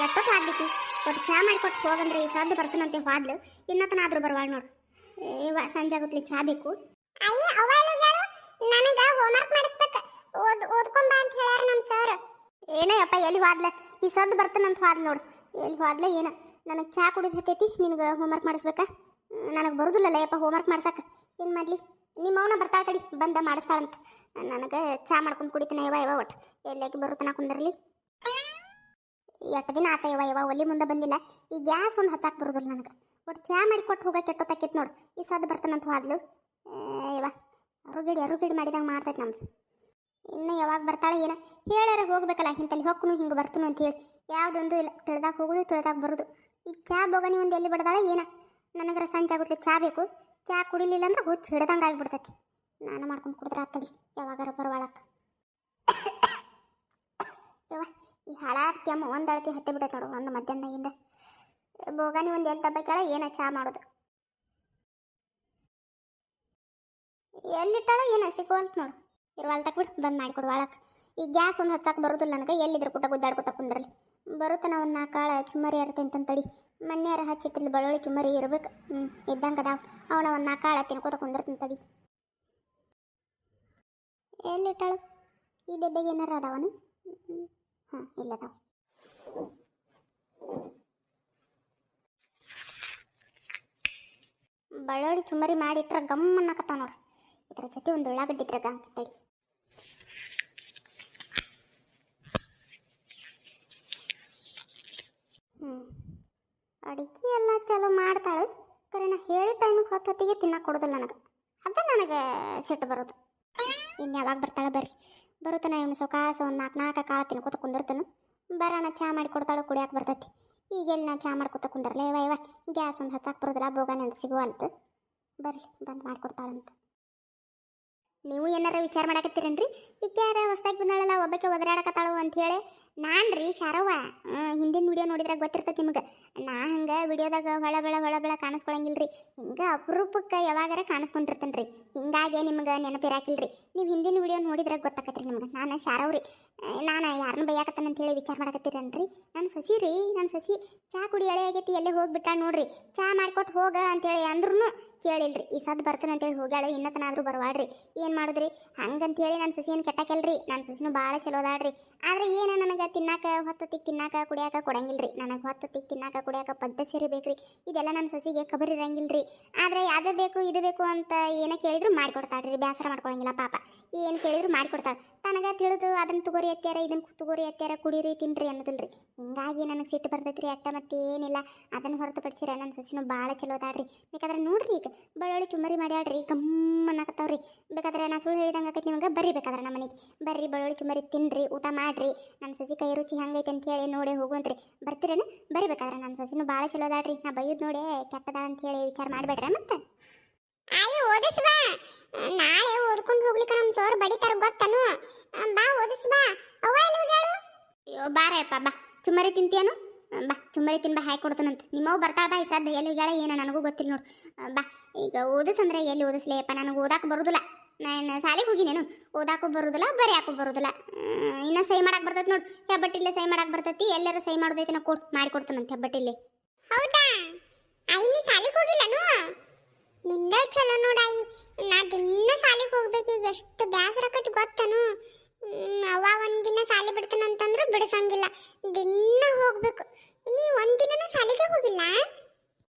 ಎಷ್ಟೊತ್ತು ಆದ್ಲಿಕ್ಕಿ ಒಟ್ಟು ಚಾ ಮಾಡಿಕೊಟ್ಟು ಹೋಗಂದ್ರೆ ಈ ಸದ್ದು ಬರ್ತಾನಂತೆ ಹೋದ್ಲು ಇನ್ನೊತ್ತನಾದ್ರೂ ಬರ್ವಾಳ ನೋಡು. ಇವ ಸಂಜೆ ಆಗುತ್ತಲಿ ಚಾ ಬೇಕು. ಅಯ್ಯ ಅವಲುಗಳು ನನಗ ಹೋಮ್ವರ್ಕ್ ಮಾಡಿಸ್ಬೇಕು. ಓದ್ಕೊಂಬ ಅಂತ ಹೇಳ್ಯಾರ ನಮ್ಮ ಸರ್. ಏನೇ ಅಪ್ಪ ಎಲ್ಲಿ ಹೋದ್ಲ ಈ ಸದ್ದು ಬರ್ತಾನಂತ ಹೋದ್ಲು ನೋಡು. ಎಲ್ಲಿ ಹೋದ್ಲ ಏನ ನನಗೆ ಚಾ ಕುಡಿದು ಹತ್ತೈತಿ ನಿನಗೆ ಹೋಮ್ವರ್ಕ್ ಮಾಡಿಸ್ಬೇಕಾ? ನನಗೆ ಬರುದಿಲ್ಲಲ್ಲ ಯಪ್ಪ ಹೋಮ್ವರ್ಕ್ ಮಾಡ್ಸಕ್ಕೆ. ಏನು ಮಾಡಲಿ ನಿಮ್ಮ ಅವನ ಬರ್ತಾಳ ಕಡಿ ಬಂದ ಮಾಡಿಸ್ತಾಳಂತ. ನನಗೆ ಚಾ ಮಾಡ್ಕೊಂಡು ಕುಡಿತೀನಿ ಯವ ಒಟ್ಟು ಎಲ್ಲಕ್ಕೆ ಬರುತ್ತಾನ ಕುಂದರ್ಲಿ. ಎಷ್ಟು ದಿನ ಆತ ಯವ ಒಲಿ ಮುಂದೆ ಬಂದಿಲ್ಲ. ಈ ಗ್ಯಾಸ್ ಒಂದು ಹಚ್ಚಾಕ್ ಬರೋದಿಲ್ಲ ನನಗೆ. ಒಟ್ಟು ಚಾ ಮಾಡಿಕೊಟ್ಟು ಹೋಗಕ್ಕೆ ಕೆಟ್ಟೊತ್ತಾಕಿತ್ತು ನೋಡು. ಈ ಸದ್ದು ಬರ್ತಾನಂತ ಹೋದ್ಲು. ಯವ ಅರುಗಿಡಿ ಮಾಡಿದಂಗೆ ಮಾಡ್ತೈತೆ ನಮ್ದು. ಇನ್ನು ಯಾವಾಗ ಬರ್ತಾಳೆ ಏನ ಹೇಳ್ಯಾರ ಹೋಗ್ಬೇಕಲ್ಲ. ಇಂತಲ್ಲಿ ಹೋಗ್ನು ಹಿಂಗೆ ಬರ್ತೀನಿ ಅಂತ ಹೇಳಿ ಯಾವುದೊಂದು ಇಲ್ಲ. ತಿಳಿದಾಗ ಹೋಗೋದು ತಿಳಿದಾಗ ಬರೋದು. ಈ ಚಾ ಬೋಗನಿ ಒಂದು ಎಲ್ಲಿ ಬಿಡ್ದಾಳೆ ಏನ. ನನಗರ ಸಂಜೆ ಆಗುತ್ತೆ ಚಾ ಬೇಕು. ಚಾ ಕುಡಿಲಿಲ್ಲ ಅಂದ್ರೆ ಹುಚ್ಚು ಹಿಡ್ದಂಗೆ ಆಗಿಬಿಡ್ತೈತಿ. ನಾನು ಮಾಡ್ಕೊಂಡು ಕುಡಿದ್ರೆ ಆತಡಿ ಯಾವಾಗಾರ ಬರವಾಳಕ್ಕೆ. ಯವ್ವ ಈ ಹಾಳಾದ ಕೆಮ್ಮು ಒಂದು ಅಳತಿ ಹತ್ತಿ ಬಿಡೈತೆ ನೋಡು ಒಂದು ಮಧ್ಯಾಹ್ನದಿಂದ. ಬೋಗಾನಿ ಒಂದು ಎಲ್ಲಿ ತಬ್ಬಕ್ಕಾಳ ಏನ ಚಾ ಮಾಡೋದು. ಎಲ್ಲಿಟ್ಟಾಳ ಏನ ಸಿಗೋಲ್ತು ನೋಡು. ಇರುವಾಲ್ ತಕ್ ಬಿಡು ಬಂದು ಮಾಡಿಕೊಡುವಾಳಕ್ಕೆ. ಈ ಗ್ಯಾಸ್ ಒಂದು ಹಚ್ಚಕ್ಕೆ ಬರೋದಿಲ್ಲ ನನಗೆ. ಎಲ್ಲಿದ್ರು ಕೂಟ ಗುದ್ದಾಡ್ಕೊತ ಕುಂದ್ರಲ್ಲಿ ಬರುತ್ತಾನ ಒಂದು 4 ಕಾಳು ಚುಮ್ಮರಿ ಇರ್ತೈತೆ ತಡಿ. ಮಣ್ಣ್ಯಾರ ಹಚ್ಚಿಟ್ಟಿದ್ದು ಬೆಳ್ಳುಳ್ಳಿ ಚುಮ್ಮರಿ ಇರ್ಬೇಕು. ಇದ್ದಂಗೆ ಅದಾವ ಅವನ ಒಂದು 4 ಕಾಳು ತಿನ್ಕೋತ ಕುಂದಿರ್ತೀನಿ ತಡಿ. ಎಲ್ಲಿಟ್ಟಾಳು ಈ ದೆಬ್ಬೆಗೆ ಏನಾರ ಅದಾವನು? ಹಾಂ ಇಲ್ಲದಾವ. ಬೆಳ್ಳುಳ್ಳಿ ಚುಮ್ಮರಿ ಮಾಡಿಟ್ರೆ ಗಮ್ ಅನ್ನಕತ್ತಾವ ನೋಡು. ಇದರ ಜೊತೆ ಒಂದು ಉಳ್ಳಾಗಡ್ಡಿ ಇದ್ರಾಗ ತಡಿ. ಅಡುಗೆ ಎಲ್ಲ ಚಲೋ ಮಾಡ್ತಾಳೆ. ಕರೆ ನಾ ಹೇಳಿ ಟೈಮಿಗೆ ಹೊತ್ತಿಗೆ ತಿನ್ನಕ್ಕೆ ಕೊಡೋದಿಲ್ಲ ನನಗೆ. ಅದ ನನಗೆ ಸಿಟ್ಟು ಬರೋದು. ಇನ್ನು ಯಾವಾಗ ಬರ್ತಾಳೆ ಬರ್ರಿ. ಬರುತ್ತಾನೆ ಇವನು ಸೌಕಾಸ ಒಂದು 4 ಕಾಳು ತಿನ್ಕೋತ ಕುಂದಿರ್ತಾನೆ. ಬರೋಣ ಚಾ ಮಾಡಿ ಕೊಡ್ತಾಳೆ ಕುಡಿಯಾಕೆ ಬರ್ತೈತಿ. ಈಗೆಲ್ಲಿ ನಾ ಚಾ ಮಾಡ್ಕೊತ ಕುಂದರ್ಲೆ ಇವ ಗ್ಯಾಸ್ ಒಂದು ಹಚ್ಚಾಕೆ ಬರೋದಿಲ್ಲ. ಬೋಗಾನಿ ಅಂತ ಸಿಗುವಲ್ತು. ಬರ್ರಿ ಬಂದು ಮಾಡಿಕೊಡ್ತಾಳಂತ. ನೀವು ಏನಾರ ವಿಚಾರ ಮಾಡಕತ್ತೀರೇನ್ರಿ? ಈಗ ಯಾರ ಹೊಸ್ದಾಗಿ ಬಂದಾಳಲ್ಲ ಒಬ್ಬಕ್ಕೆ ಒದರಾಡಕತ್ತಾಳು ಅಂಥೇಳಿ. ನಾನು ರೀ ಶಾರವ್ವ. ಹಿಂದಿನ ವಿಡಿಯೋ ನೋಡಿದ್ರೆ ಗೊತ್ತಿರ್ತೈತೆ ನಿಮ್ಗೆ. ನಾ ಹಂಗೆ ವಿಡಿಯೋದಾಗ ಹೊಳ ಕಾಣಿಸ್ಕೊಳಂಗಿಲ್ಲ ರೀ. ಹಿಂಗೆ ಅಪರೂಪಕ್ಕೆ ಯಾವಾಗಾರ ಕಾಣಿಸ್ಕೊಂಡಿರ್ತೇನೆ ರೀ. ಹಿಂಗಾಗಿ ನಿಮ್ಗೆ ನೆನಪಿರಾಕಿಲ್ಲ ರೀ. ನೀವು ಹಿಂದಿನ ವಿಡಿಯೋ ನೋಡಿದ್ರೆ ಗೊತ್ತಾಕತ್ರಿ ನಿಮ್ಗೆ. ನಾನು ಶಾರವ್ರಿ. ನಾನು ಯಾರನ್ನ ಬೈಯಾಕತ್ತಾನ ಅಂತೇಳಿ ವಿಚಾರ ಮಾಡಕತ್ತೀರೇನ್ರಿ? ನನ್ನ ಸೊಸಿ ರೀ. ನನ್ನ ಸೊಸಿ ಚಾ ಕುಡಿ ಎಳೆ ಆಗೈತಿ ಎಲ್ಲೇ ಹೋಗ್ಬಿಟ್ಟ ನೋಡ್ರಿ. ಚಾ ಮಾಡ್ಕೊಟ್ಟು ಹೋಗ ಅಂತೇಳಿ ಅಂದ್ರೂ ಕೇಳಿಲ್ರಿ. ಈ ಸದ್ದು ಬರ್ತಾನೆ ಅಂತೇಳಿ ಹೋಗ್ಯಾಳೆ. ಇನ್ನತನಾದ್ರೂ ಬರವಾಡ್ರಿ. ಏನು ಮಾಡಿದ್ರಿ ಹಂಗಂತೇಳಿ ನನ್ನ ಸೊಸಿಯನ್ನು ಕೆಟ್ಟಕಲ್ರಿ. ನನ್ನ ಸೊಸಿನೂ ಭಾಳ ಚಲೋ ಅದಾಳ್ರಿ. ಆದರೆ ಏನು ನನಗೆ ತಿನ್ನಾಕ ಹೊತ್ತೊತ್ತಿಗೆ ತಿನ್ನಾಕ ಕುಡಿಯಾಕ ಕೊಡಂಗಿಲ್ಲ ರೀ. ನನಗೆ ಹೊತ್ತೊತ್ತಿಗೆ ತಿನ್ನಾಕ ಕುಡಿಯಾಕ ಪದ್ಧತಿ ಸೇರಿ ಬೇಕ್ರಿ. ಇದೆಲ್ಲ ನನ್ನ ಸೊಸಿಗೆ ಖಬರ್ ಇರಂಗಿಲ್ಲ ರೀ. ಆದರೆ ಅದು ಬೇಕು ಇದು ಬೇಕು ಅಂತ ಏನೋ ಕೇಳಿದ್ರು ಮಾಡಿಕೊಡ್ತಾಳ್ರಿ. ಬೇಸರ ಮಾಡ್ಕೊಳಂಗಿಲ್ಲ ಪಾಪ. ಏನು ಕೇಳಿದ್ರು ಮಾಡಿಕೊಡ್ತಾಳೆ. ತನಗೆ ತಿಳಿದು ಅದನ್ನು ತಗೋರಿ ಎತ್ಯಾರ ಇದನ್ನು ತಗೋರಿ ಎತ್ಯಾರ ಕುಡೀರಿ ತಿನ್ನಿರಿ ಅನ್ನೋದಿಲ್ಲ ರೀ. ಹಿಂಗಾಗಿ ನನಗೆ ಸಿಟ್ಟು ಬರ್ತೈತೆ ರೀ. ಅಟ್ಟ ಮತ್ತೇನಿಲ್ಲ. ಅದನ್ನು ಹೊರತುಪಡಿಸಿರ ನನ್ನ ಸೊಸಿನೂ ಭಾಳ ಚಲೋ ಅದಾಳ್ರಿ. ಬೇಕಾದ್ರೆ ನೋಡ್ರಿ ಈಗ ಬೆಳ್ಳುಳ್ಳಿ ಚುಮ್ಮರಿ ಮಾಡ್ಯಾಡ್ರಿ ಗಮ್ಮನ್ನಕತ್ತಾವ್ರಿ. ಬೇಕಾದ್ರೆ ನಾ ಸುಳ್ಳು ಹೇಳಿದಂಗೆ ಆಕೈತಿ ನಿಮಗೆ. ಬರ್ರಿ ಬೇಕಾದ್ರೆ ನಮ್ಮ ಮನೆಗೆ ಬರ್ರಿ ಬೆಳ್ಳುಳ್ಳಿ ಚುಮ್ಮರಿ ತಿನ್ನಿರಿ ಊಟ ಮಾಡಿರಿ. ನನ್ನ ಸೊಸಿ ಕೈ ರುಚಿ ಹಂಗೈತೆ ಅಂತ ಹೇಳಿ ನೋಡಿ ಹೋಗುವಂತ್ರಿ. ಬರ್ತೀರೇನು? ಬರ್ರಿ ಬೇಕಾದ್ರೆ ನನ್ನ ಸೊಸಿನೂ ಭಾಳ ಚಲೋ ಅದಾಳ್ರಿ. ನಾ ಬೈಯೋದು ನೋಡಿ ಕೆಟ್ಟದ ಅಂತ ಹೇಳಿ ವಿಚಾರ ಮಾಡಬೇಡ್ರಿ. ಮತ್ತೆ ಆಯಿ ಓದಿಸ್ಬಾ. ನಾಳೆ ಓದ್ಕೊಂಡು ಹೋಗ್ಲಿಕ್ಕೆ ನಮ್ಮ ಸರ್ ಬಡಿತಾರ ಗೊತ್ತನು. ಬಾ ಓದಿಸ್ಬಾ. ಅವ್ವ ಎಲ್ಲಿ ಹೋಗ್ಯಾಳು? ಅಯ್ಯೋ ಬಾರಪ್ಪ ಬಾ. ಚುಮ್ಮರಿ ತಿಂತೀಯನು? ಬಾ ಚುಮ್ಮರಿ ತಿನ್ ಬಾ ಹಾಕಿ ಕೊಡ್ತಾನಂತ. ನಿಮ್ಮವು ಬರ್ತಾಳ ಬಾ. ಈ ಸದ್ದು ಎಲ್ಲಿ ಹೋಗ್ಯಾಳ ಏನೋ ನನಗೂ ಗೊತ್ತಿಲ್ಲ ನೋಡು. ಬಾ ಈಗ ಓದಿಸಂದ್ರೆ ಎಲ್ಲಿ ಓದಿಸ್ಲೇಪ್ಪ. ನನಗೆ ಓದಾಕ ಬರೋದಿಲ್ಲ. ನಾನು ಶಾಲೆಗೆ ಹೋಗಿನೇನು. ಓದಾಕು ಬರೋದಿಲ್ಲ ಬರೆಯಾಕು ಬರೋದಿಲ್ಲ. ಇನ್ನು ಸಹಿ ಮಾಡಕ್ಕೆ ಬರ್ತೈತಿ ನೋಡು. ಹೆಬ್ಬಟ್ಟಿಲ್ಲೇ ಸಹಿ ಮಾಡಕ್ಕೆ ಬರ್ತೈತಿ. ಎಲ್ಲರೂ ಸಹಿ ಮಾಡೋದೈತಿ ನಾ ಮಾಡಿಕೊಡ್ತಾನಂತ ಹೆಬ್ಬಟ್ಟಿಲ್ಲೇ. ಹೌದಾ? ಆಯಿ ನೀ ಶಾಲೆಗೆ ಹೋಗಿಲ್ಲನು? ನಿಂದ ಚಲೋ ನೋಡಾಯಿ. ನಾ ದಿನ ಶಾಲೆಗೆ ಹೋಗ್ಬೇಕು. ಈಗ ಎಷ್ಟು ಬೇಸರ ಆಕೈತಿ ಗೊತ್ತನು. ಅವ್ವ ಒಂದಿನ ಶಾಲೆ ಬಿಡ್ತಾನಂತಂದ್ರೆ ಬಿಡಿಸಂಗಿಲ್ಲ. ದಿನ ಹೋಗ್ಬೇಕು. ನೀ ಒಂದಿನನೂ ಶಾಲೆಗೆ ಹೋಗಿಲ್ಲ?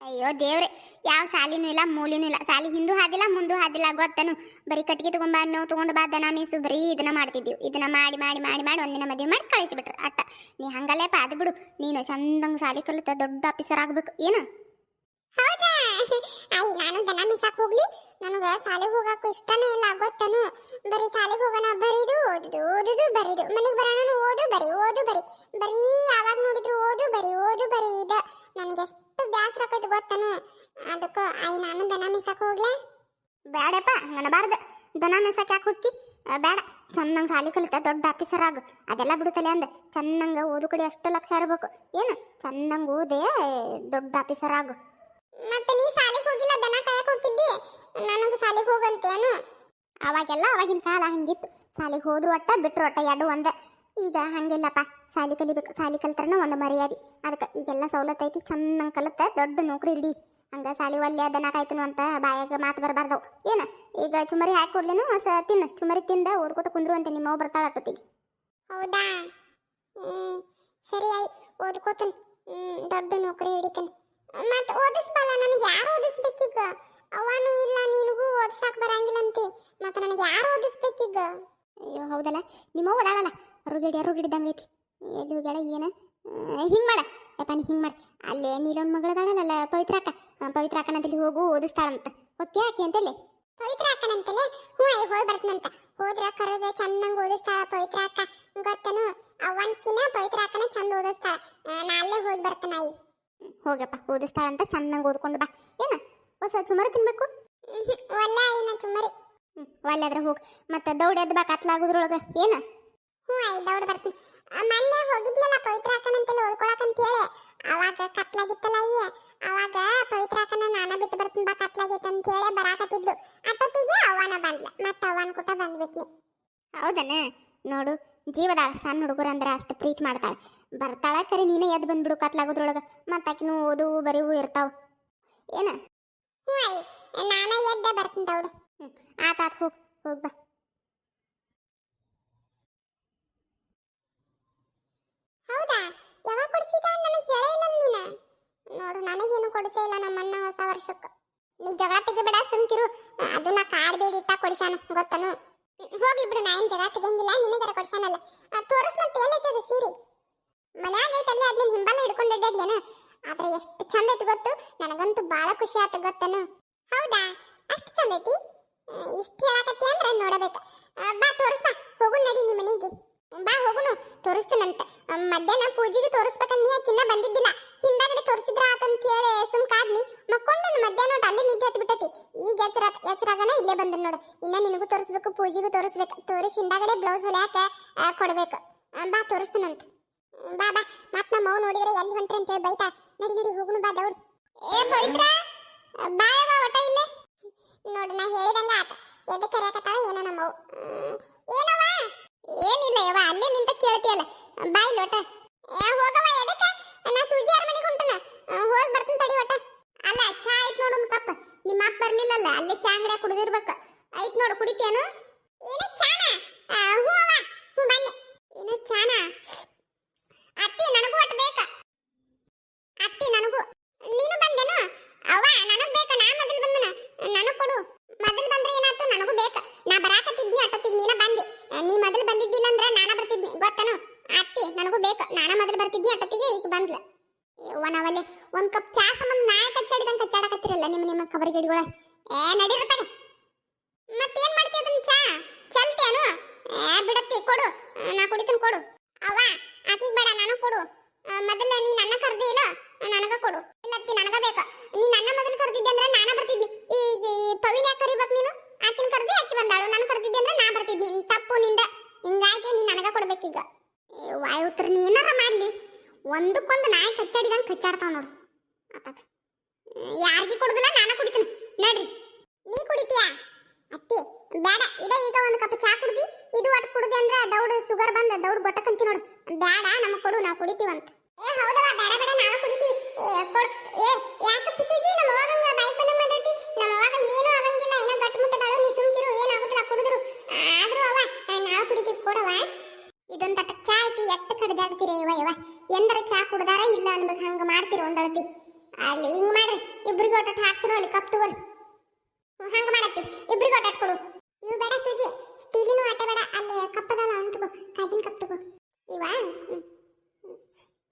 ಅಯ್ಯೋ ದೇವ್ರೆ, ಯಾವ ಸಾಲಿನೂ ಇಲ್ಲ ಮೂಲಿನೂ ಇಲ್ಲ. ಸಾಲಿ ಹಿಂದೂ ಹಾದಿಲ್ಲ ಮುಂದೂ ಹಾದಿಲ್ಲ ಗೊತ್ತನು. ಬರೀ ಕಟ್ಟಿಗೆ ತಗೊಂಬ ಮೇವು ತಗೊಂಡು ಬಾ ದನ ಮೀಸು ಬರೀ ಇದನ್ನ ಮಾಡ್ತಿದ್ದೀವಿ. ಇದನ್ನ ಮಾಡಿ ಮಾಡಿ ಮಾಡಿ ಮಾಡಿ ಒಂದಿನ ಮದುವೆ ಮಾಡಿ ಕಳಿಸಿಬಿಟ್ರು ಅಟ್ಟ. ನೀ ಹಂಗಲ್ಲೇಪ ಅದು ಬಿಡು. ನೀನು ಚಂದಂಗೆ ಸಾಲಿ ಕಲಿತ ದೊಡ್ಡ ಆಫೀಸರ್ ಆಗ್ಬೇಕು ಏನು? ಹೌದಾ? ಆಯಿ ನಾನು ದನ ಮೀಸಾಕ್ ಹೋಗ್ಲಿ? ನನಗೆ ಶಾಲೆಗೆ ಹೋಗಕ್ಕೂ ಇಷ್ಟನೇ ಇಲ್ಲ ಗೊತ್ತನು. ಬರೀ ಶಾಲೆಗೆ ಹೋಗೋಣ ಬರೀದು ಓದುದು ಓದುದು ಬರೀದು. ಮನೆಗೆ ಬರೋಣ ಓದು ಬರೀ ಓದು ಬರೀ ಬರೀ ಯಾವಾಗ ನೋಡಿದ್ರು ಓದು ಬರೀ ಇದು. ನನಗೆ ಎಷ್ಟು ಬೇಸರ ಆಕೈತಿ ಗೊತ್ತನು. ಅದಕ್ಕೆ ಆಯಿ ನಾನು ದನ ಮೀಸಾಕ್ ಹೋಗ್ಲಾ? ಬೇಡಪ್ಪ ನನಬಾರ್ದು. ದನ ಮೇಸಕ್ಕೆ ಯಾಕೆ ಹೋಗಿ? ಬೇಡ. ಚೆನ್ನಾಗಿ ಸಾಲಿ ಕಲಿತ ದೊಡ್ಡ ಆಫೀಸರ್ ಆಗು. ಅದೆಲ್ಲ ಬಿಡುತ್ತಲೆ ಅಂದೆ. ಚೆನ್ನಾಗ ಓದು ಕಡೆ ಅಷ್ಟು ಲಕ್ಷ ಇರಬೇಕು ಏನು. ಚೆನ್ನಾಗಿ ಓದೇ ದೊಡ್ಡ ಆಫೀಸರ್ ಆಗು. ಮತ್ತೆ ನೀ ಶಾಲೆಗೆ ಹೋಗಿಲ್ಲ ದನ ಕಾಯಕ್ಕೆ ಹೋಗಿದ್ದಿ. ನನಗೆ ಶಾಲೆಗೆ ಹೋಗಂತೇನು? ಅವಾಗೆಲ್ಲ ಅವಾಗಿನ ಕಾಲ ಹಂಗಿತ್ತು. ಸಾಲಿಗೆ ಹೋದ್ರು ಒಟ್ಟ ಬಿಟ್ರು ಒಟ್ಟ ಎರಡು ಒಂದೇ. ಈಗ ಹಂಗಿಲ್ಲಪ್ಪ. ಸಾಲಿ ಕಲಿಬೇಕು, ಸಾಲಿ ಕಲ್ತ್ರನ ಒಂದು ಮರ್ಯಾದೆ. ಅದಕ್ಕೆ ಈಗೆಲ್ಲ ಸವಲತ್ತು ಐತಿ, ಚೆನ್ನಾಗಿ ಕಲಿತ ದೊಡ್ಡ ನೌಕರಿ ಹಿಡಿ. ಹಂಗೆ ಸಾಲಿ ಒಲ್ಲೆ ಅದನ್ನಾಕಾಯ್ತನು ಅಂತ ಬಾಯಾಗ ಮಾತು ಬರಬಾರ್ದವು. ಏನು ಈಗ ಚುಮರಿ ಹಾಕಿ ಕೊಡ್ಲೇನು ತಿನ್ನು, ಚುಮರಿ ತಿಂದ ಓದ್ಕೋತ ಕುಂದ್ರು ಅಂತ ನಿಮ್ಮವ್ವ ಬರ್ತಾಳ ಅಟ್ಟೊತ್ತಿಗೆ. ಹೌದಾ? ಸರಿ ಆಯ್, ಓದ್ಕೋತನ್. ದೊಡ್ಡ ನೌಕರಿ ಹಿಡಿತೇನೆ. ಮತ್ತೆ ಓದಿಸ್ಬಲ್ಲ, ನನಗೆ ಯಾರು ಓದಿಸ್ಬೇಕೀಗ? ಅವನು ಇಲ್ಲ, ನಿನಗೂ ಓದಿಸಾಕ್ ಬರಂಗಿಲ್ಲ ಅಂತಿ, ಮತ್ತೆ ನನಗೆ ಯಾರು ಓದಿಸ್ಬೇಕೀಗ? ಅಯ್ಯೋ ಹೌದಲ್ಲ, ನಿಮ್ಮವ್ವ ಅದಾಳಲ್ಲ ಅರುಗಿಡ್ದಂಗೆ ಐತಿ. ಎಲ್ಲಿ ಹೋಗ್ಯಾಳ ಏನು? ಹಿಂಗೆ ಮಾಡ ಯಪ್ಪ, ನೀ ಹಿಂಗೆ ಮಾಡಿ. ಅಲ್ಲೇ ನೀಲೋನ್ ಮಗಳದಾಳಲ್ಲ ಪವಿತ್ರಾಕ, ಪವಿತ್ರಾಕನದಲ್ಲಿ ಹೋಗು ಓದಿಸ್ತಾಳಂತ. ಓಕೆ ಆಕೆ ಅಂತೇಳಿ ಪವಿತ್ರ ಅಕ್ಕನಂತಲೇ? ಹ್ಞೂ ಆಯ್, ಹೋಗಿ ಬರ್ತನಂತ. ಹೋದ್ರೆ ಕರೆದ ಚೆನ್ನಾಗಿ ಓದಿಸ್ತಾಳ ಪವಿತ್ರ ಅಕ್ಕ, ಗೊತ್ತನು? ಅವನ್ಕಿನ ಪವಿತ್ರ ಅಕ್ಕನ ಚಂದ ಓದಿಸ್ತಾಳ. ನಾ ಅಲ್ಲೇ ಹೋಗಿ ಬರ್ತಾನಾಯಿ. ಹೋಗಪ್ಪ, ಓದಿಸ್ತಾಳಂತ ಚೆನ್ನಾಗಿ ಓದ್ಕೊಂಡು ಬಾ. ಏನು ಹೊಸ ಚುಮರಿ ತಿನ್ಬೇಕು? ಒಲ್ಲ ಆಯ್ನ ಚುಮ್ಮರಿ. ಒಳ್ಳೆದ್ರೆ ಹೋಗಿ ಮತ್ತೆ ದೌಡ್ ಎದ್ದು ಬಾ ಕತ್ಲಾಗೋದ್ರೊಳಗೆ. ಏನು? ಹ್ಞೂ ಆಯ್, ದೌಡ್ ಬರ್ತೀನಿ. ಮೊನ್ನೆ ಹೋಗಿದ್ನಲ್ಲ ಪವಿತ್ರ ಅಕ್ಕನಂತೇಳಿ ಓದ್ಕೊಳಕಂತ ಹೇಳಿ, ಅವಾಗ ಕತ್ಲಾಗಿತ್ತಲ್ಲ ಅಯ್ಯ, ಅವಾಗ ಪವಿತ್ರ ಅಕ್ಕನ ನಾನ ಬಿಟ್ಟು ಬರ್ತೀನಿ ಬಾ ಕತ್ಲಾಗಿತ್ತು ಅಂತ ಹೇಳಿ ಬರಾಕತ್ತಿದ್ಲು. ಅಷ್ಟೊತ್ತಿಗೆ ಅವನ ಬಂದ್ಲ, ಮತ್ತೆ ಅವನ್ ಕೂಟ ಬಂದ್ಬಿಟ್ನಿ. ಹೌದನ? ನೋಡು, ಜೀವದಾಳ ಸಣ್ಣ ಹುಡುಗರು ಅಂದ್ರೆ ಅಷ್ಟು ಪ್ರೀತಿ ಮಾಡ್ತಾಳೆ. ಬರ್ತಾಳ ಕರೆ ನೀನೇ ಎದ್ದು ಬಂದ್ಬಿಡು ಕತ್ಲಾಗೋದ್ರೊಳಗೆ. ಮತ್ತೆ ಆಕಿನೂ ಓದು ಬರೀವು ಇರ್ತಾವ. ಏನು? ಹ್ಞೂ ಆಯ್, ನಾನ ಎದ್ದ ಬರ್ತೀನಿ ದೌಡು. ಆತಾತ, ಹೋಗ್ ಬಾ. ಹೌದಾ? ಯಾವಾಗ ಕೊಡ್ಸಿದ? ನನಗೆ ಹೇಳೇ ಇಲ್ಲ ನೀನು. ನೋಡು, ನನಗೇನು ಕೊಡಿಸೇ ಇಲ್ಲ ನಮ್ಮಣ್ಣ ಹೊಸ ವರ್ಷಕ್ಕೆ. ನೀ ಜಗಳ ತೆಗಿಬೇಡ, ಸುಮ್ಕಿರು. ಅದು ನಾ ಕಾಡ್ಬೇಡಿ ಇಟ್ಟ ಕೊಡಿಸಾನ, ಗೊತ್ತನು? ಹೋಗಿ ಬಿಡು, ನಾ ಏನು ಜಗಳ ತೆಗಿಯಂಗಿಲ್ಲ, ನಿನಗರ ಕೊಡಿಸಾನಲ್ಲ. ತೋರಿಸ್, ಮತ್ತೆ ಎಲ್ಲೈತದ ಸೀರೆ? ಮನ್ಯಾಗ ಐತಲ್ಲಿ, ಅದನ್ನ ಹಿಂಬಲ್ಲ ಹಿಡ್ಕೊಂಡು ಅಡ್ಡಾಡ್ಲೇನ? ಆದ್ರೆ ಎಷ್ಟು ಚಂದ ಐತಿ ಗೊತ್ತು, ನನಗಂತೂ ಭಾಳ ಖುಷಿ ಆಯ್ತು, ಗೊತ್ತನು? ಹೌದಾ? ಅಷ್ಟು ಚಂದ ಐತಿ? ಇಷ್ಟು ಹೇಳಕತ್ತಿ ಅಂದ್ರೆ ನೋಡಬೇಕು. ಬಾ ತೋರಿಸ್ ಬಾ, ಹೋಗು ನಡಿ ನಿಮ್ಮ ಮನೆಗೆ. ಬಾ ಹೋಗುನು, ತೋರಿಸ್ತೀನಂತ. ಮಧ್ಯಾಹ್ನ ಪೂಜೆಗೆ ತೋರಿಸ್ಬೇಕಂತ ನೀ ಯಾಕಿನ್ನ ಬಂದಿದ್ದಿಲ್ಲ. ಹಿಂದಾಗಡೆ ತೋರಿಸಿದ್ರ ಆತಂತ ಹೇಳಿ ಸುಮ್ಕಾದ್ನಿ. ಮಕ್ಕೊಂಡು ಮಧ್ಯಾಹ್ನ ನೋಡು ಅಲ್ಲೇ ನಿದ್ದೆ ಹತ್ತು ಬಿಟ್ಟತಿ. ಈಗ ಎಚ್ಚರಾಗನ ಇಲ್ಲೇ ಬಂದ ನೋಡು. ಇನ್ನ ನಿನಗೂ ತೋರಿಸ್ಬೇಕು, ಪೂಜೆಗೂ ತೋರಿಸ್ಬೇಕು. ತೋರಿಸಿ ಹಿಂದಾಗಡೆ ಬ್ಲೌಸ್ ಹೊಲ್ಯಾಕ ಕೊಡ್ಬೇಕು. ಬಾ ತೋರಿಸ್ತೀನಂತ. ಬಾ ಬಾ, ಮತ್ ನಮ್ಮ ಮೌ ನೋಡಿದ್ರೆ ಎಲ್ಲಿ ಹೊಂಟ್ರಿ ಅಂತ ಹೇಳಿ ಬೈತಾ. ನಡಿ ನಡಿ ಹೋಗುನು, ಬಾ ದೌಡ್. ಏ ಪವಿತ್ರ, ಬಾಯವ ಒಟ ಇಲ್ಲೇ. ನೋಡು, ನಾ ಹೇಳಿದಂಗ ಆತ. ಎದ್ದು ಕರೆಯಕತ್ತಾಳ ಏನೋ ನಮ್ಮ ಮೌ. ಏನವ? ಏನಿಲ್ಲ ಯವ್ವ, ಅಲ್ಲೇ ನಿಂತ ಕೇಳ್ತೀಯಲ್ಲ. ಬಾಯ್ ಲೋಟ. ಹೋಗವ, ಎದಕ್ಕ? ನಾ ಸೂಜಿ ಅರಮನೆಗೆ ಹೊಂಟನ. ಹೋಗಿ ಬರ್ತೀನಿ ತಡಿ ಒಟ. ಅಲ್ಲ, ಚಾ ಆಯ್ತು ನೋಡು ಒಂದು ಕಪ್. ನಿಮ್ಮ ಅಪ್ಪ ಬರ್ಲಿಲ್ಲಲ್ಲ, ಅಲ್ಲೇ ಚಾ ಅಂಗಡಿಯಾಗ ಕುಡಿದಿರ್ಬೇಕು. ಆಯ್ತು ನೋಡು, ಕುಡಿತೇನು? ಏನು ಚಾನ? ಹ್ಞೂ ಅವ, ಹ್ಞೂ ಬನ್ನಿ. ಏನು ಚಾನ? ಅತ್ತಿ ನನಗೂ ಒಟ್ಟು ಬೇಕ. ಅತ್ತಿ ನನಗೂ. ನೀನು ಬಂದೇನು? ಅವ್ವ ನನಗ್ ಬೇಕ, ನಾ ಮೊದಲು ಬಂದನ. ನನಗ್ ಕೊಡು. ಮೊದಲು ಬಂದ್ರೆ ಏನಾಯ್ತು, ನನಗೂ ಬೇಕ. ನಾ ಬರಾಕತ್ತಿದ್ನಿ, ಅಷ್ಟೊತ್ತಿಗೆ ನೀನ ಬಂದಿ. ನೀ ಮೊದಲು ಬಂದಿದ್ದಿಲ್ಲ ಅಂದ್ರೆ ನಾನ ಬರ್ತಿದ್ನಿ, ಗೊತ್ತನು? ಅತ್ತಿ ನನಗೂ ಬೇಕ, ನಾನ ಮೊದಲು ಬರ್ತಿದ್ನಿ, ಅಷ್ಟೊತ್ತಿಗೆ ಈಗ ಬಂದ್ಲ. ನಾವಲ್ಲಿ ಒಂದ್ ಕಪ್ ಚಾ ಸಂಬಂಧ ನಾಯಿ ಕಚ್ಚಾಡಿದಂಗೆ ಕಚ್ಚಾಡಕತ್ತಿರಲ್ಲ ನಿಮ್ಮ ಖಬರ್ಗೇಡಿಗಳ. ನಡಿರತ್ತಾಗ. ಮತ್ತೇನ್ ಮಾಡ್ತೀಯ ಅದನ್ನ? ಚಾ ಚಲ್ತೇನು? ಬಿಡತ್ತಿ, ಕೊಡು, ನಾ ಕುಡಿತನ್, ಕೊಡು. ಅವ್ವ ಆಕಿಗೆ ಬೇಡ, ನನಗೆ ಕೊಡು. ಮೊದಲ ನೀ ನನ್ನ ಕರ್ದಿ ಇಲ್ಲ, ನನಗ ಕೊಡು. ಇಲ್ಲತ್ತಿ, ನನಗ ಬೇಕ. ನೀ ನನ್ನ ಮೊದಲು ಕರ್ದಿದ್ದೆ ಅಂದ್ರೆ ನಾನ ಬರ್ತಿದ್ನಿ. ಈಗ ಪವಿನ ಯಾಕೆ ಕರಿಬೇಕು ನೀನು? ಆಕಿನ ಕರ್ದಿ, ಆಕಿ ಬಂದಾಳು. ನಾನು ಕರ್ದಿದ್ದೆ ಅಂದ್ರೆ ನಾ ಬರ್ತಿದ್ನಿ. ತಪ್ಪು ನಿಂದ. ಹಿಂಗಾಗಿ ನೀ ನನಗ ಕೊಡ್ಬೇಕೀಗ. ವಾಯು ಉತ್ತರ ನೀ ಏನಾರ ಮಾಡ್ಲಿ, ಒಂದಕ್ಕೊಂದು ನಾಯಿ ಕಚ್ಚಾಡಿದಂಗೆ ಕಚ್ಚಾಡ್ತಾವ ನೋಡು. ಆತಾತ. ಯಾರಿಗೆ ಕೊಡುದಿಲ್ಲ, ನಾನ ಕುಡಿತೀನಿ. ನಡ್ರಿ. ನೀ ಕುಡಿತೀಯ? ಅತ್ತಿ ಬೇಡ, ಈಗ ಒಂದು ಕಪ್ ಚಾ ಕುಡ್ದಿ, ಇದು ಒಟ್ಟು ಕುಡ್ದಿ ಅಂದ್ರೆ ದೌಡ್ ಶುಗರ್ ಬಂದ ದೌಡ್ ಗೊಟ್ಟಕಂತಿ ನೋಡು. ಬೇಡ, ನಮಗ್ ಕೊಡು, ನಾವು ಕುಡಿತೀವಂತ. ಹೌದವ, ಬೇಡ ಬೇಡ, ನಾವು ಕುಡಿತೀವಿ. ಯಾಕಪ್ಪ ಸೂಜಿ, ನಮ್ಮ ಅವಾಗ ಬೈಕ್ ಬಂದ ಮಾಡತಿ. ನಮ್ಮ ಅವಾಗ ಏನು ಆಗಂಗಿಲ್ಲ, ಏನೋ ಗಟ್ಟು ಮುಟ್ಟದಾಳು. ನೀ ಸುಮ್ಕಿರು, ಏನಾಗುದಿಲ್ಲ ಕುಡಿದ್ರು. ಆದ್ರೂ ಅವ ನಾವು ಕುಡಿತೀವಿ, ಕೊಡವ. ಇದೊಂದು ತಟ್ಟಕ್ ಚಾ ಐತಿ, ಎಟ್ಟು ಕಡ್ದಾಡ್ತೀರಿ ಯವ್ವ. ಎಂದರ ಚಾ ಕುಡ್ದಾರ ಇಲ್ಲ ಅನ್ಬೇಕು, ಹಂಗ ಮಾಡ್ತೀರಿ ಒಂದಳತಿ. ಅಲ್ಲಿ ಹಿಂಗ್ ಮಾಡ್ರಿ, ಇಬ್ರಿಗೆ ಒಟ್ಟು ಹಾಕ್ತಿರೋ ಅಲ್ಲಿ ಕಪ್ ತಗೋರಿ. ಹಂಗ ಮಾಡತ್ತಿ, ಇಬ್ರಿಗೆ ಒಟ್ಟಾಟ್ ಕೊಡು. ಇವು ಬೇಡ ಸೂಜಿ, ಸ್ಟೀಲಿನ ಆಟ ಬೇಡ. ಅಲ್ಲಿ ಕಪ್ ಅದಲ್ಲ, ಅವ್ನು ತಗೋ, ಕಾಜಿನ ಕಪ್ ತಗೋ. ಇವ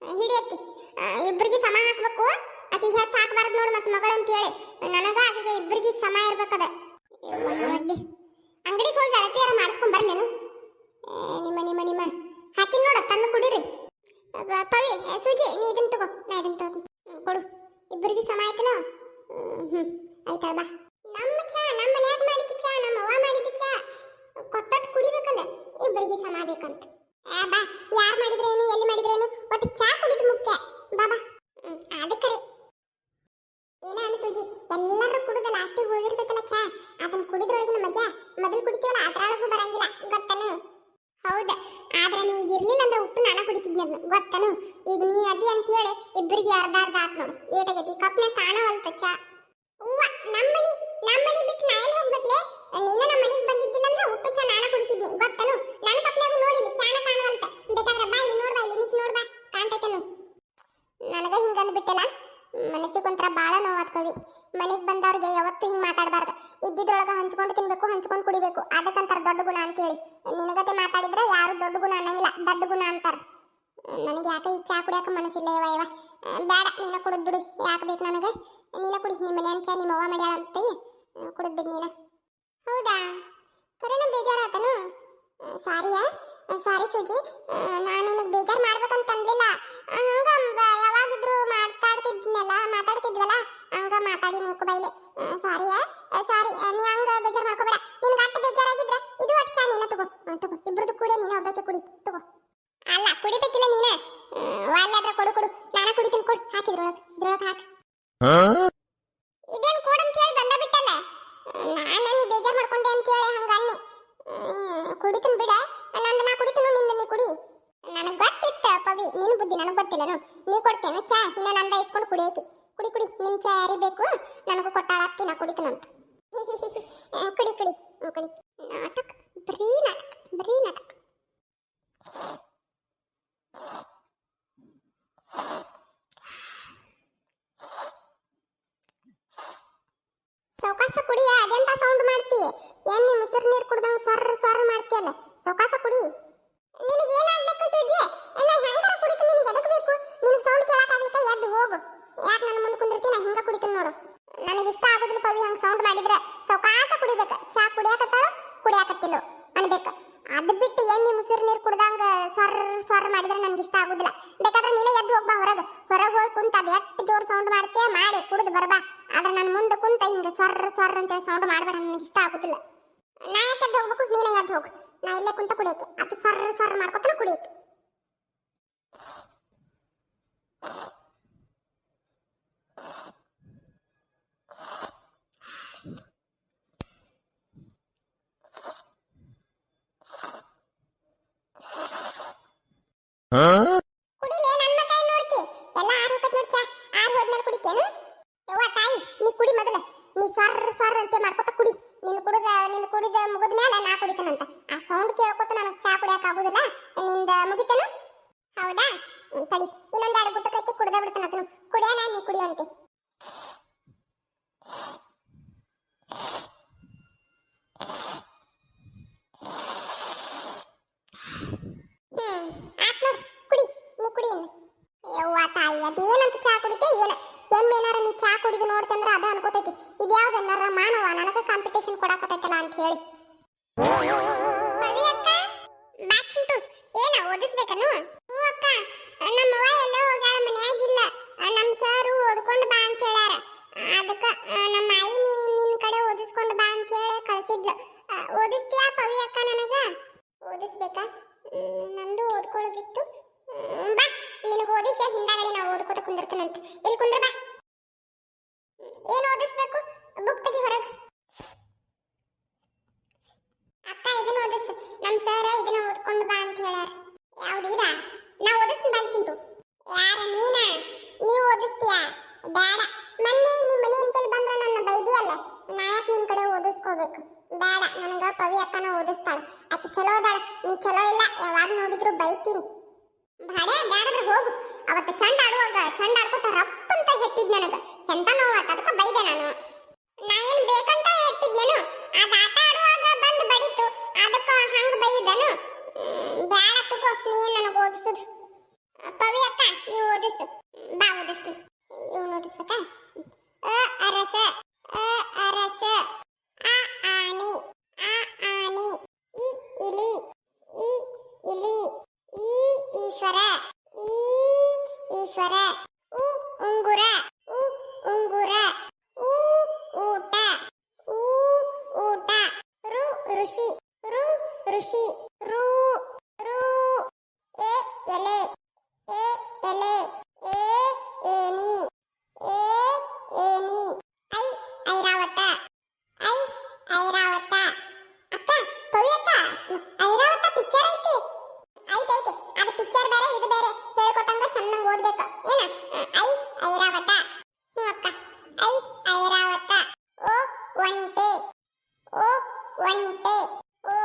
ಹಿಡಿಯತ್ತಿ, ಇಬ್ರಿಗೆ ಸಮ ಹಾಕ್ಬೇಕು. ಆಕಿಗೆ ಹೆಚ್ಚು ಹಾಕ್ಬಾರ್ದು ನೋಡು, ಮತ್ತೆ ಮಗಳು ಅಂತ ಹೇಳಿ. ನನಗ ಆಕಿಗೆ ಇಬ್ರಿಗೆ ಸಮ ಇರ್ಬೇಕದ. ಅಲ್ಲಿ ಅಂಗಡಿಗೆ ಹೋಗಿ ಅಳತೆಯಾರ ಮಾಡಿಸ್ಕೊಂಡ್ ಬರ್ಲೇನು? ನಿಮ್ಮ ಹಾಕಿ ನೋಡ, ತನ್ನ ಕುಡಿರಿ. ಪವಿ, ಸೂಜಿ, ನೀ ಇದನ್ನ ತಗೋ, ನಾ ಇದನ್ನ ತಗೋ. ಕೊಡು, ಇಬ್ಬರಿಗೆ ಸಮ ಆಯ್ತಲ್ಲ. ಆಯ್ತಾ, ಬಾ. ನಮ್ಮ ಚಾ, ನಮ್ಮ ಮನ್ಯಾಗ ಮಾಡಿದ ಚಾ, ನಮ್ಮ ಅವ್ವ ಮಾಡಿದ ಚಾ ಕೊಟ್ಟಟ್ಟು ಕುಡಿಬೇಕಲ್ಲ, ಇಬ್ಬರಿಗೆ ಸಮ ಬೇಕಂತ. ಬಾ, ಯಾರು ಮಾಡಿದ್ರೇನು, ಎಲ್ಲಿ ಮಾಡಿದ್ರೇನು, ಒಟ್ಟು ಚಾ ಕುಡಿದು ಮುಖ್ಯ. ಬಾ ಬಾ. ಅದಕ್ಕರೆ ಏನ ಅನ್ಸೂಜಿ, ಎಲ್ಲರೂ ಕುಡಿದ ಲಾಸ್ಟಿಗೆ ಉಳಿದಿರ್ತೈತಲ್ಲ ಚಾ, ಅದನ್ನ ಕುಡಿದ್ರೊಳಗಿನ ಮಜಾ ಮೊದಲು ಕುಡಿತೀವಲ್ಲ ಅದ್ರೊಳಗೂ ಬರಂಗಿಲ್ಲ, ಗೊತ್ತನು? ಹೌದ, ಆದ್ರೆ ನೀ ಈಗ ಇರ್ಲಿಲ್ಲ ಅಂದ್ರೆ ಉಪ್ಪು ನಾನ ಕುಡಿತಿದ್ನಿ ಅದನ್ನ ಗೊತ್ತನು. ಈಗ ನೀ ಅದಿ ಅಂತ ಹೇಳಿ ಇಬ್ಬರಿಗೆ ಅರ್ಧ ಅರ್ಧ ಆತ್ ನೋಡು. ಏಟಾಗೈತಿ ಕಪ್ನೆ ಕಾಣವಲ್ತ ಚಾ. ಅವ್ವ ನಮ್ಮನಿ ಬಿಟ್ಟು ನಾ ಎಲ್ಲಿ ಹೋಗ್ಬೇಕ್ಲೆ? ನೀನ ನಮ್ಮ ಮನೆಗೆ ಬಂದಿದ್ದಿಲ್ಲ ಅಂದ್ರೆ ಉಪ್ಪು ಚಾ ನಾನ ಕುಡಿತಿದ್ನಿ ಗೊತ್ತನು. ನನ್ನ ಕಪ್ನ್ಯಾಗ ನೋಡಿಲ್ಲ ಚಾನ ಕಾಣವಲ್ತ. ಬೇಕಾದ್ರೆ ಬಾ ಇಲ್ಲಿ ನೋಡ್ಬಾ, ಇಲ್ಲಿ ನಿಂತು ನೋಡ್ಬಾ, ಕಾಣ್ತೈತೇನು? ನನಗ ಹಿಂಗಂದ್ ಬಿಟ್ಟಲ್ಲ ಮನಸ್ಸಿಗೆ ಒಂಥರ ಬಾಳ ನೋವಾತ್ ಕವಿ. ಮನೆಗೆ ಬಂದವ್ರಿಗೆ ಯಾವತ್ತೂ ಹಿಂಗೆ ಮಾತಾಡಬಾರ್ದು. ಇದ್ದಿದ್ರೊಳಗೆ ಹಂಚ್ಕೊಂಡು ತಿನ್ಬೇಕು, ಹಂಚ್ಕೊಂಡು ಕುಡಿಬೇಕು, ಅದಕ್ಕಂತಾರ ದೊಡ್ಡ ಗುಣ ಅಂತೇಳಿ. ನಿನಗತೆ ಮಾತಾಡಿದ್ರೆ ಯಾರು ದೊಡ್ಡ ಗುಣ ಅನ್ನಂಗಿಲ್ಲ, ದೊಡ್ಡ ಗುಣ ಅಂತಾರ. ನನಗೆ ಯಾಕೆ ಈ ಚಾ ಕುಡಿಯೋಕೆ ಮನಸ್ಸಿಲ್ಲ ಇವ ಬೇಡ, ನೀನ ಕುಡಿದ್ ಬಿಡು. ಯಾಕೆ ಬೇಕು ನನಗೆ? ನೀನ ಕುಡಿ, ನಿಮ್ಮ ಮನೆ ಚಾ ನಿಮ್ಮ ಅವ್ವ ಮಾಡ್ಯಾಳ ಅಂತ ಕುಡಿದ್ ಬಿಡು ನೀನ. ಹೌದಾ? ಕರೆನ ಬೇಜಾರಾತನು? ಸಾರಿಯಾ? ಸಾರಿ ಸೂಜಿ, ನಾನು ನಿನಗೆ ಬೇಜಾರು ಮಾಡ್ಬೇಕಂತ ಅನ್ಲಿಲ್ಲ. ಹಂಗ ಯಾವಾಗಿದ್ರು ಮಾತಾಡ್ತಿದ್ವಲ್ಲ ಹಂಗ ಮಾತಾಡಿ ನೀಕು ಬೈಲೆ. ಸಾರಿಯಾ? ಸಾರಿ, ನೀ ಹಂಗ ಬೇಜಾರು ಮಾಡ್ಕೋಬೇಡ. ನಿನ್ಗೆ ಅಟ್ಟ ಬೇಜಾರಾಗಿದ್ರೆ ಇದು ಅಟ್ಟ ಚಾ ನೀನ ತಗೋ ತಗೋ, ಇಬ್ರದ್ದು ಕುಡಿ, ನೀನು ಒಬ್ಬಕ್ಕೆ ಕುಡಿ ತಗೋ. ಅಲ್ಲ ಕುಡಿಬೇಕಿಲ್ಲ ನೀನ, ಅಲ್ಲಾದ್ರೆ ಕೊಡು, ನಾನ ಕುಡಿತೀನಿ, ಕೊಡು, ಹಾಕಿದ್ರೊಳಗೆ ಹಾಕಿ. ಇದೇನು ಕೊಡು ಅಂತ ಹೇಳಿ ಬಂದ ಬಿಟ್ಟಲ್ಲ. ನಾನು ನೀ ಬೇಜಾರು ಮಾಡ್ಕೊಂಡೆ ಅಂತ ಹೇಳಿ ಹಂಗ ಅನ್ನಿ. ಕುಡಿತೀನಿ ಬಿಡ, ನಂದು ನಾ ಕುಡಿತೀನಿ, ನಿಂದ ನೀ ಕುಡಿ. ನನಗೆ ಗೊತ್ತಿತ್ತ ಪವಿ, ನಿನ್ನ ಬುದ್ಧಿ ನನಗೆ ಗೊತ್ತಿಲ್ಲನು. ನೀ ಕೊಡ್ತೇನೆ ಚಾ, ಇನ್ನ ನಂದ ಇಸ್ಕೊಂಡು ಕುಡಿಯಕ್ಕೆ. ಕುಡಿ ನಿನ್ ಚಾ ಯಾರಿಬೇಕು? ನನಗೂ ಕೊಟ್ಟಾಳತ್ತಿ, ನಾ ಕುಡಿತೀನಂತ. ಕುಡಿ ನಾಟಕ, ಬರೀ ನಾಟಕ. ಸೌಕಾಸ ಕುಡಿಯ, ಅದೆಂತ ಸೌಂಡ್ ಮಾಡ್ತಿ? ಏನ್ ನೀ ಮುಸುರು ನೀರು ಕುಡ್ದಂಗ ಸ್ವರ್ ಮಾಡ್ತೀಯಲ್ಲ, ಸೌಕಾಸ ಕುಡಿ. ನಿನಗೆ ಏನಾಗಬೇಕು ಸೂಜಿ? ನಾ ಹೆಂಗಾರ ಕುಡಿತೀನಿ, ನಿನಗೆ ಎದಕ್ಕೆ ಬೇಕು? ನಿನಗೆ ಸೌಂಡ್ ಕೇಳಕ್ಕಾಗ್ಲಿಕ್ಕ ಎದ್ದು ಹೋಗು. ಯಾಕೆ ನನ್ನ ಮುಂದೆ ಕುಂದಿರ್ತೀನಿ? ನಾ ಹಿಂಗ ಕುಡಿತೀನಿ ನೋಡು. ನನಗೆ ಇಷ್ಟ ಆಗೋದಿಲ್ಲ ಪವಿ ಹಂಗೆ ಸೌಂಡ್ ಮಾಡಿದ್ರೆ. ಸೌಕಾಸ ಕುಡಿಬೇಕು. ಚಾ ಕುಡಿಯಾಕತ್ತಾಳು, ಕುಡಿಯಾಕತ್ತಿಲ್ಲ ಅನ್ಬೇಕು. ಅದು ಬಿಟ್ಟು ಎಣ್ಣೆ ಮುಸುರು ನೀರು ಕುಡ್ದಂಗ ಸ್ವರ್ ಮಾಡಿದ್ರೆ ನನಗೆ ಇಷ್ಟ ಆಗೋದಿಲ್ಲ. ಬೇಕಾದ್ರೆ ನೀನೇ ಎದ್ದು ಹೋಗ್ಬಾ ಹೊರಗೆ ಹೋಗಿ ಕುಂತ ಅದು ಎಷ್ಟು ಜೋರು ಸೌಂಡ್ ಮಾಡ್ತೀಯ ಮಾಡಿ ಕುಡಿದು ಬರ್ಬಾ. ಆದ್ರೆ ನನ್ನ ಮುಂದೆ ಕುಂತ ಹಿಂಗೆ ಸ್ವರ್ ಅಂತೇಳಿ ಸೌಂಡ್ ಮಾಡಬೇಡ, ನನಗೆ ಇಷ್ಟ ಆಗೋದಿಲ್ಲ. ನಾ ಯಾಕೆ ಎದ್ದು ಹೋಗ್ಬೇಕು? ನೀನೇ ಎದ್ದು ಹೋಗು. ನಾ ಇಲ್ಲೇ ಕುಂತ ಕುಡಿಯಕ್ಕೆ, ಅದು ಸ್ವರ್ ಮಾಡ್ಕೊತಾನೆ ಕುಡಿಯಕ್ಕೆ. ಕುಡಿಲೇ, ನನ್ನ ಕೈ ನೋಡ್ತಿ ಎಲ್ಲ ಆರು ಹೋಗತ್ ನೋಡಿ. ಚಾ ಆರು ಹೋದ್ಮೇಲೆ ಕುಡಿತೇನು? ಯವ್ವ ತಾಯಿ, ನೀ ಕುಡಿ ಮೊದಲ. ನೀ ಸ್ವರ್ ಅಂತ ಮಾಡ್ಕೊತ ಕುಡಿ. ನಿನ್ನ ಕುಡಿದ ಮುಗಿದ ಮೇಲೆ ನಾ ಕುಡಿತೇನಂತ. ಆ ಸೌಂಡ್ ಕೇಳ್ಕೊತ ನನಗೆ ಚಾ ಕುಡಿಯಕ್ಕೆ ಆಗೋದಿಲ್ಲ. ನಿಂದ ಮುಗಿತೇನು? ಹೌದಾ? ತಡಿ, ಇನ್ನೊಂದೆರಡು ಗುಟ್ಟ ಕಚ್ಚಿ ಕುಡ್ದ ಬಿಡ್ತಾನ ಅದನ್ನು. ಕುಡಿಯೋಣ, ನೀ ಕುಡಿಯುವಂತೆ. ಆತ್ ನೋಡು, ಕುಡಿ, ನೀ ಕುಡಿ. ಯವ್ವ ತಾಯಿ, ಅದೇನಂತ ಚಾ ಕುಡಿತೆ ಏನು? ಎಮ್ಮೇನಾರ ನೀ ಚಾ ಕುಡಿದು ನೋಡ್ತಂದ್ರೆ ಅದ ಅನ್ಕೋತೈತಿ ಇದ್ಯಾವ್ದನ್ನಾರ ಮಾನವ ನನಗೆ ಕಾಂಪಿಟೇಷನ್ ಕೊಡಾಕತೈತಲ್ಲ ಅಂತ ಹೇಳಿ. ಪವಿ ಅಕ್ಕ, ಬಾ ಚಿಂಟು, ಏನ ಓದಿಸ್ಬೇಕನು? ಹ್ಞೂ ಅಕ್ಕ, ನಮ್ಮವ್ವ ಎಲ್ಲೋ ಹೋಗ್ಯಾಳ, ಮನ್ಯಾಗಿಲ್ಲ. ನಮ್ಮ ಸಾರು ಓದ್ಕೊಂಡು ಬಾ ಅಂತ ಹೇಳ್ಯಾರ. ಅದಕ್ಕೆ ನಮ್ಮ ಆಯಿ ನಿನ್ನ ಕಡೆ ಓದಿಸ್ಕೊಂಡು ಬಾ ಅಂತ ಹೇಳಿ ಕಳ್ಸಿದ್ಲು. ಓದಿಸ್ತೀಯಾ ಪವಿ ಅಕ್ಕ? ನನಗ ಓದಿಸ್ಬೇಕಾ? ನಂದು ಓದ್ಕೊಳ್ಳೋದಿತ್ತು. ಬಾ, ನಿನಗೆ ಓದಿಸ ಹಿಂದಾಗಡೆ ನಾವು ಓದ್ಕೋತ ಕುಂದಿರ್ತಾನಂತ. ಇಲ್ಲಿ ಕುಂದ್ರ ಬಾ. ಏನು ಓದಿಸ್ಬೇಕು? ಬುಕ್ ತೆಗಿ ಹೊರಗೆ. ಅಕ್ಕ ಇದನ್ನ ಓದಿಸ್, ನಮ್ಮ ಸರ್ ಇದನ್ನ ಓದ್ಕೊಂಡು ಬಾ ಅಂತ ಹೇಳ್ಯಾರ. ಯಾವ್ದು ಇದ? ನಾ ಓದಿಸ್ತೀನಿ ಬಾ ಚಿಂಟು. ಯಾರ ನೀನ? ನೀವು ಓದಿಸ್ತೀಯಾ? ಬೇಡ, ಮೊನ್ನೆ ನಿಮ್ಮ ಮನೆ ಅಂತೇಳಿ ಬಂದ್ರೆ ನನ್ನ ಬೈದಿಯಲ್ಲ, ನಾ ಯಾಕೆ ನಿನ್ನ ಕಡೆ ಓದಿಸ್ಕೋಬೇಕು? ಬೇಡ, ನನಗೆ ಪವಿ ಅಕ್ಕನ ಓದಿಸ್ತಾಳೆ. ಆಕೆ ಚಲೋ ಅದಾಳ, ನೀ ಚಲೋ ಇಲ್ಲ, ಯಾವಾಗ ನೋಡಿದ್ರು ಬೈತೀನಿ. ಬೇಡದ್ರೆ ಹೋಗು. ಅವತ್ತು ಚಂಡ ಆಡ್ಕೋತ ರಪ್ಪ ಅಂತ ಹೆಟ್ಟಿದ್ ನನಗೆ. ಎಂತ ನೋವಾತ, ಅದಕ್ಕೆ ಬೈದೆ ನಾನು. ನಾ ಏನ್ ಬೇಕಂತ ಹೆಟ್ಟಿದ್ನೇನು? ಅದ ಆಟ ಆಡುವಾಗ ಬಂದು ಬಡಿತು, ಅದಕ್ಕೆ ಹಂಗ ಬೈದನು. ಬೇಡ ತಗೋ, ನೀ ನನಗೆ ಓದಿಸುದು. ಪವಿ ಅಕ್ಕ, ನೀವು ಓದಿಸು. ಬಾ ಓದಿಸ್ತೀನಿ. ಇವನು ಓದಿಸ್ಬೇಕಾ? ಅರಸ, ಅರಸ, ಆನೆ, ಆನೆ, ಇಲಿ, ಇಲಿ, ಈಶ್ವರ, ಈಶ್ವರ, ಉಂಗುರ, ಉಂಗುರ, ಊಟ, ಊಟ, ಋಷಿ, ಋಷಿ, ಎಲೆ, ಎಲೆ, ಏನಿ, ಏನಿ, ಐರಾವತ, ಐರಾವತ. ಅಕ್ಕ, ಪವಿ ಅಕ್ಕ, ಐರಾವತ ಪಿಕ್ಚರ್ ಐತಿ. ಏನ ಐ ಐರಾವತ. ಹ್ಞೂ ಅಕ್ಕ. ಐ ಐರಾವತ. ಓ ಒಂಟೆ. ಓ ಒಂಟೆ. ಓ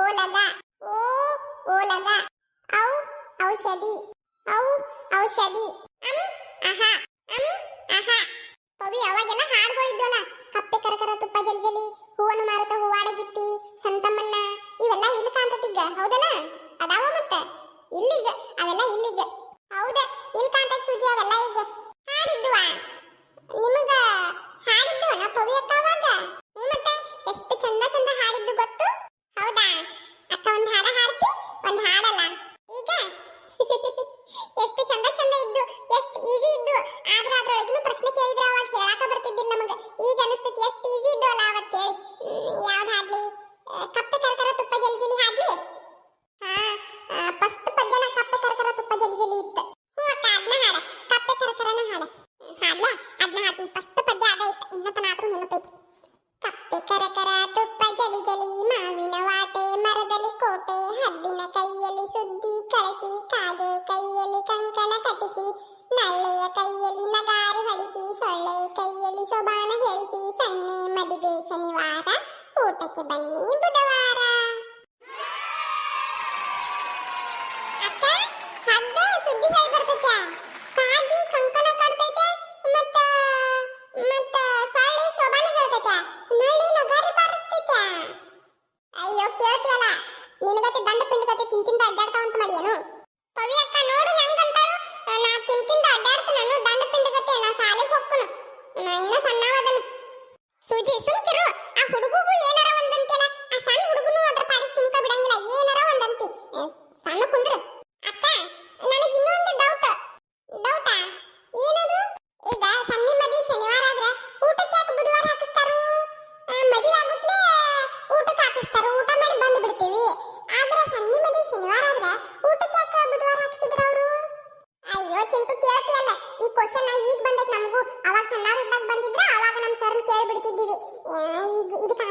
ಓಲಗ. ಓ ಓಲಗ. ಔ ಔಷಧಿ. ಔ ಔಷಧಿ. ಅಹ ಅಹ. ಪವಿ ಅವಾಗೆಲ್ಲ ಹಾಡುಗಳಿದ್ವಲ್ಲ, ಕಪ್ಪೆ ಕರಕರ ತುಪ್ಪ ಜಲಿ ಜಲಿ, ಹೂವನ್ನು ಮಾರುತ್ತ ಹೂವಾಡಗಿತ್ತಿ, ಸಂತಮ್ಮಣ್ಣ, ಇವೆಲ್ಲ ಇಲ್ಲಿ ಕಾಣ್ತತಿಗ ಹೌದಲ್ಲ? ಅದಾವ ಮತ್ತ ಇಲ್ಲಿಗ ಅವೆಲ್ಲ ಇಲ್ಲಿಗ. ಹೌದ, ಇಲ್ಲಿ ಕಾಣ್ತದ ಸುಜಿ ಅವೆಲ್ಲ ಈಗ ಹಾಡಿದ್ವ. ನಿಮಗ ಹಾಡಿದ್ವ ನಾ ಪವಿ ಅಕ್ಕ ಅವಾಗ. ಮತ್ತ ಎಷ್ಟು ಚಂದ ಚಂದ ಹಾಡಿದ್ದು ಗೊತ್ತು. ಹೌದಾ ಅಕ್ಕ? ಒಂದ್ ಹಾಡ ಹಾಡ್ತಿ, ಒಂದ್ ಹಾಡಲ್ಲ ಈಗ. ಎಷ್ಟು ಚಂದ ಚಂದ ಇದ್ದು, ಎಷ್ಟು ಈಸಿ ಇದ್ದು. ಆದ್ರ ಅದ್ರೊಳಗಿನ ಪ್ರಶ್ನೆ ಕೇಳಿದ್ರೆ ಅವಾಗ ಹೇಳಾಕ ಬರ್ತಿದ್ದಿಲ್ಲ ನಮಗ. ಈಗ ಅನಿಸ್ತೈತಿ ಎಷ್ಟು ಈಸಿ ಇದ್ದು ಅಲ್ಲ ಅವತ್ತು ಹೇಳಿ. ಯಾವ್ದು ಹಾಡ್ಲಿ? ಕಪ್ಪೆ ಕರಕರ ತುಪ್ಪ ಜಲಿ ಜಲಿ ಹಾಡ್ಲಿ? ಹಾ, ಫಸ್ಟ್ ಪದ್ಯನ ಕಪ್ಪೆ ಕರಕರ ತುಪ್ಪ ಜಲಿ ಜಲಿ ಇತ್ತು. ಹ್ಞೂ ಅಕ್ಕ, ಅದನ್ನ ಹಾಡ. ಕಪ್ಪೆ ಕರಕರನ ಹಾಡ. ಹಾಡ್ಲಾ? ಅದನ್ನ ಹಾಡ್ತೀನಿ. ಫಸ್ಟ್ ಪದ್ಯ ಅದ ಇತ್ತು, ಇನ್ನತನಾದ್ರೂ ನೆನಪೈತಿ. ಕಪ್ಪೆ ಕರಕರ ತುಪ್ಪ ಜಲಿ ಜಲಿ, ಮಾವಿನ ವಾಟೆ ಮರದಲ್ಲಿ ಕೋಟೆ, ಹದ್ದಿನ ಕೈಯಲ್ಲಿ ಸುದ್ದಿ ಕಳಿಸಿ, ಕಾಗೆ ಕೈಯಲ್ಲಿ ಕಂಕಣ ಕಟ್ಟಿಸಿ, ನಳ್ಳೆಯ ಕೈಯಲ್ಲಿ ನಗಾರಿ ಹೊಡಿಸಿ, ಸೊಳ್ಳೆ ಕೈಯಲ್ಲಿ ಸೊಬಾನ ಹೇಳಿಸಿ, ಸನ್ನೆ ಮದಿವೆ ಶನಿವಾರ, ಊಟಕ್ಕೆ ಬನ್ನಿ ಬುಧವಾರ. ಅಕ್ಕ, ಹದ್ದ ಸುದ್ದಿ ಹೇಳಿ ಬರ್ತೈತೆ. ಕಾಗಿ ಕಂಕಣ ಕಟ್ತೈತೆ, ಮತ್ತ ಸೊಳ್ಳೆ ಸೊಬಾನ ಹೇಳ್ತೈತೆ, ನಳ್ಳಿ ನಗಾರಿ ಬಾರಿಸ್ತೈತೆ. ಅಯ್ಯೋ ಕೇಳ್ತಿಯಲ್ಲ, ನಿನಗತ್ತೆ ದಂಡ ಪಿಂಡಗತ್ತೆ ತಿಂತಿಂದ ಅಡ್ಡಾಡ್ತಾವಂತ ಮಾಡಿಯೇನು? ಪವಿ ಅಕ್ಕ ನೋಡು ಹೆಂಗಂತಾಳು. ನಾ ತಿಂತಿಂದ ಅಡ್ಡಾಡ್ತಾನು ದಂಡ ಪಿಂಡಗತ್ತೆ. ನಾ ಸಾಲಿಗೆ ಹೋಗ್ಕನು, ನಾ ಇನ್ನ ಸಣ್ಣವದನು. ಸೂಜಿ ಸುಮ್ಕಿರು. ಆ ಹುಡುಗಗೂ ಏನಾರ ಒಂದಂತಿಯಲ್ಲ, ಆ ಸಣ್ಣ ಹುಡುಗನು ಅದ್ರ ಪಾಡಿಗೆ ಸುಮ್ಕ ಬಿಡಂಗಿಲ್ಲ. ಏನಾರ ಒಂದಂತಿ. ಸಣ್ಣ ಕುಂದ್ರು. ಅಕ್ಕ, ನನಗೆ ಇನ್ನೊಂದು ಡೌಟಾ? ಏನದು? ಈಗ ಸನ್ನಿ ಮದಿ ಶನಿವಾರ ಆದ್ರೆ ಊಟಕ್ಕೆ ಯಾಕೆ ಬುಧವಾರ ಹಾಕಿಸ್ತಾರು? ಮದುವೆ ಆಗುತ್ತಲೇ ಊಟಕ್ಕೆ ಹಾಕಿಸ್ತಾರು, ಊಟ ಮಾಡಿ ಬಂದು ಬಿಡ್ತೀವಿ. ಆದ್ರೆ ಸನ್ನಿ ಮದಿ ಶನಿವಾರ ಆದ್ರೆ ಊಟಕ್ಕೆ ಯಾಕೆ ಬುಧವಾರ ಹಾಕಿಸಿದ್ರು ಅವರು? ಅಯ್ಯೋ ಚಿಂಟು, ಕೇಳ್ತಿಯಲ್ಲ ಈ ಕ್ವಶನ್ ಈಗ ಬಂದೈತೆ ನಮಗೂ. ಅವಾಗ ಸಣ್ಣವರಿದ್ದಾಗ ಬಂದಿದ್ರೆ ಅವಾಗ ನಮ್ಮ ಸರ್ನ ಕೇಳಿ ಬಿಡ್ತಿದ್ದೀವಿ. ಇದಕ್ಕೆ